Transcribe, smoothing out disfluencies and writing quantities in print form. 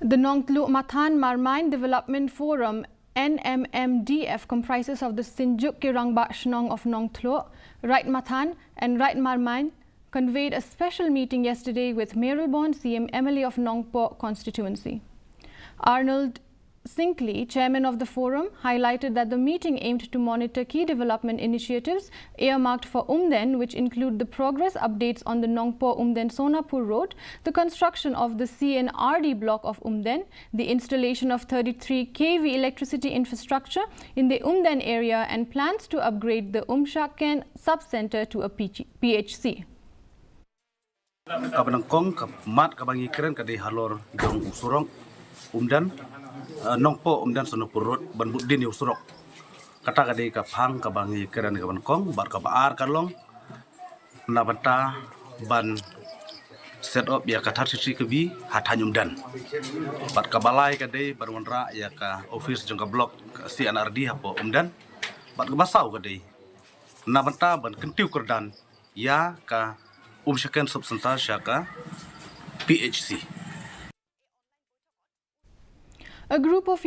The Nongtluh Mathan Marmaiñ Development Forum NMMDF comprises of the Sinjuk Kirangba Shnong of Nongtluh, Right Mathan and Right Marmaiñ conveyed a special meeting yesterday with Mayoral Bond CM MLA of Nongpoh constituency. Arnold Sinkley, chairman of the forum, highlighted that the meeting aimed to monitor key development initiatives earmarked for Umden, which include the progress updates on the Nongpoh Umden Sonapur Road, the construction of the CNRD block of Umden, the installation of 33 kV electricity infrastructure in the Umden area, and plans to upgrade the Umshaken sub-center to a PHC. Kabanangkong mat kabangi keren kadai halor jong usurong Umden Nongpoh Umden Sonapur Road ban budin usurok kata kadai kaphang kabangi keren kabanangkong bar kabaar kalong nabanta ban set up ya kathar sisi kebi hatany Umden bat kabalai kadai barwanra ya ka office jong ka blok CNRD hapo Umden bat kabasau kadai nabanta ban kentiu kerdan ya ka Umshaken subcenter Shaka PHC. A group of